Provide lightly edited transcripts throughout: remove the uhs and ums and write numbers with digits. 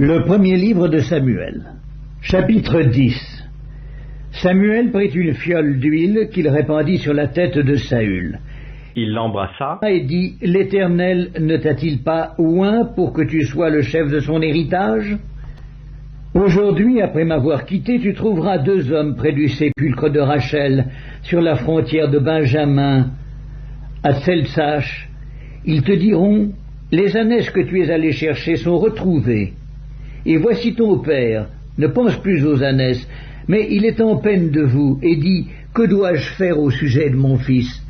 Le premier livre de Samuel, chapitre 10. Samuel prit une fiole d'huile qu'il répandit sur la tête de Saül. Il l'embrassa Et dit, l'Éternel ne t'a-t-il pas oint pour que tu sois le chef de son héritage? Aujourd'hui, après m'avoir quitté, tu trouveras 2 hommes près du sépulcre de Rachel, sur la frontière de Benjamin, à Tseltsach. Ils te diront, les ânesses que tu es allé chercher sont retrouvées. Et voici ton père, ne pense plus aux ânesses, mais il est en peine de vous, et dit, que dois-je faire au sujet de mon fils?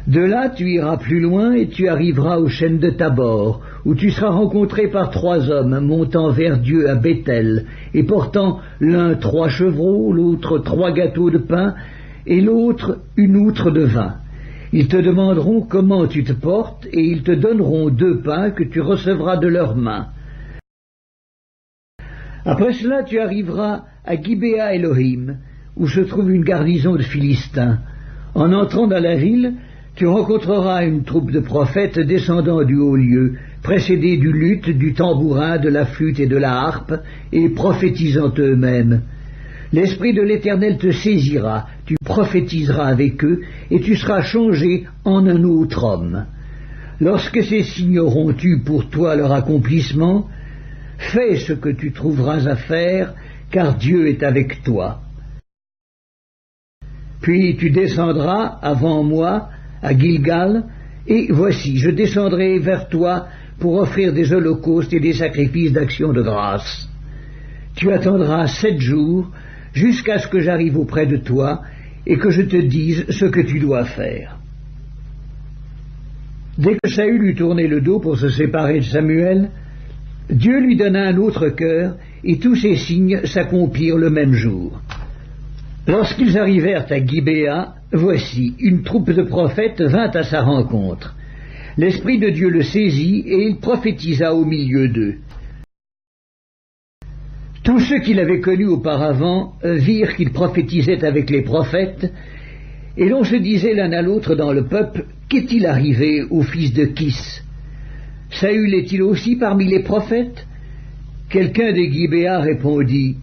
De là, tu iras plus loin et tu arriveras aux chênes de Tabor, où tu seras rencontré par 3 hommes montant vers Dieu à Béthel, et portant l'un 3 chevreaux, l'autre 3 gâteaux de pain, et l'autre une outre de vin. Ils te demanderont comment tu te portes, et ils te donneront 2 pains que tu recevras de leurs mains. Après cela, tu arriveras à Gibéa Elohim, où se trouve une garnison de Philistins. En entrant dans la ville, tu rencontreras une troupe de prophètes descendant du haut lieu, précédés du luth, du tambourin, de la flûte et de la harpe, et prophétisant eux-mêmes. L'Esprit de l'Éternel te saisira, tu prophétiseras avec eux, et tu seras changé en un autre homme. Lorsque ces signes auront eu pour toi leur accomplissement, fais ce que tu trouveras à faire, car Dieu est avec toi. Puis tu descendras avant moi à Gilgal, et voici, je descendrai vers toi pour offrir des holocaustes et des sacrifices d'action de grâce. Tu attendras 7 jours, jusqu'à ce que j'arrive auprès de toi, et que je te dise ce que tu dois faire. Dès que Saül eut tourné le dos pour se séparer de Samuel, Dieu lui donna un autre cœur, et tous ces signes s'accomplirent le même jour. Lorsqu'ils arrivèrent à Gibéa, voici, une troupe de prophètes vint à sa rencontre. L'Esprit de Dieu le saisit, et il prophétisa au milieu d'eux. Tous ceux qui l'avaient connu auparavant virent qu'il prophétisait avec les prophètes, et l'on se disait l'un à l'autre dans le peuple, qu'est-il arrivé au fils de Kis? Saül est-il aussi parmi les prophètes? Quelqu'un de Gibéa répondit,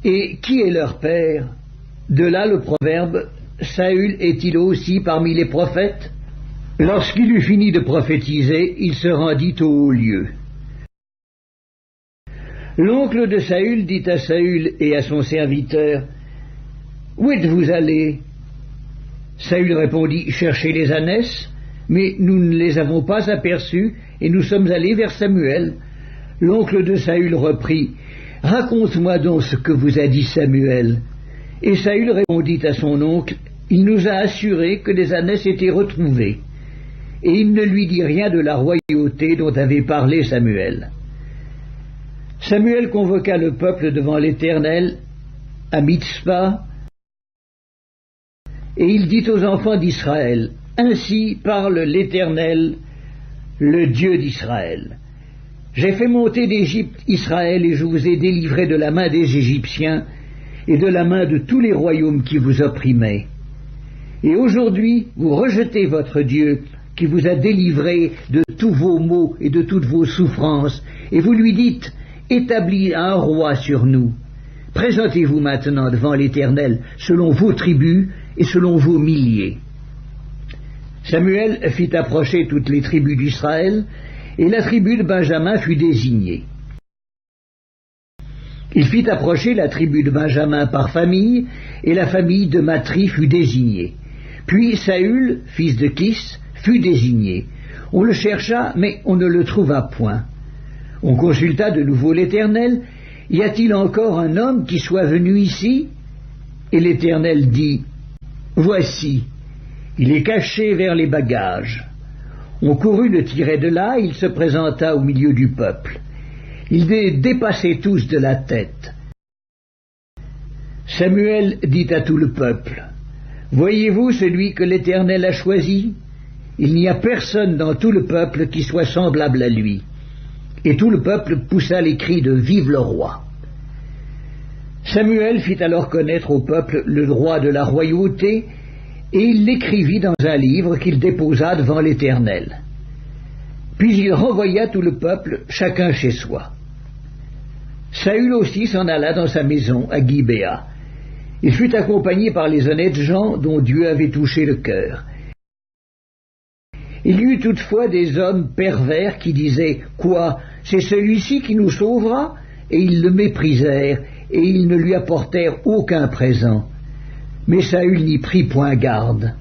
et qui est leur père? De là le proverbe, Saül est-il aussi parmi les prophètes? Lorsqu'il eut fini de prophétiser, il se rendit au haut lieu. L'oncle de Saül dit à Saül et à son serviteur, « Où êtes-vous allés » Saül répondit, « Chercher les ânesses, mais nous ne les avons pas aperçues, et nous sommes allés vers Samuel. » L'oncle de Saül reprit, « Raconte-moi donc ce que vous a dit Samuel. » Et Saül répondit à son oncle, « Il nous a assuré que les ânesses étaient retrouvées. » Et il ne lui dit rien de la royauté dont avait parlé Samuel. Samuel convoqua le peuple devant l'Éternel à Mitzpa, et il dit aux enfants d'Israël, « Ainsi parle l'Éternel, le Dieu d'Israël. J'ai fait monter d'Égypte Israël, et je vous ai délivré de la main des Égyptiens et de la main de tous les royaumes qui vous opprimaient. Et aujourd'hui, vous rejetez votre Dieu, qui vous a délivré de tous vos maux et de toutes vos souffrances, et vous lui dites, établis un roi sur nous. Présentez-vous maintenant devant l'Éternel, selon vos tribus et selon vos milliers. » Samuel fit approcher toutes les tribus d'Israël, et la tribu de Benjamin fut désignée. Il fit approcher la tribu de Benjamin par famille, et la famille de Matri fut désignée. Puis Saül, fils de Kis, fut désigné. On le chercha, mais on ne le trouva point. On consulta de nouveau l'Éternel. « Y a-t-il encore un homme qui soit venu ici ?» Et l'Éternel dit, « Voici, il est caché vers les bagages. » On courut le tirer de là, il se présenta au milieu du peuple. Ils dépassaient tous de la tête. Samuel dit à tout le peuple, « Voyez-vous celui que l'Éternel a choisi? Il n'y a personne dans tout le peuple qui soit semblable à lui. » Et tout le peuple poussa les cris de « Vive le roi !» Samuel fit alors connaître au peuple le droit de la royauté, et il l'écrivit dans un livre qu'il déposa devant l'Éternel. Puis il renvoya tout le peuple, chacun chez soi. Saül aussi s'en alla dans sa maison à Gibéa. Il fut accompagné par les honnêtes gens dont Dieu avait touché le cœur. Il y eut toutefois des hommes pervers qui disaient « Quoi, c'est celui-ci qui nous sauvera ?» Et ils le méprisèrent, et ils ne lui apportèrent aucun présent. Mais Saül n'y prit point garde.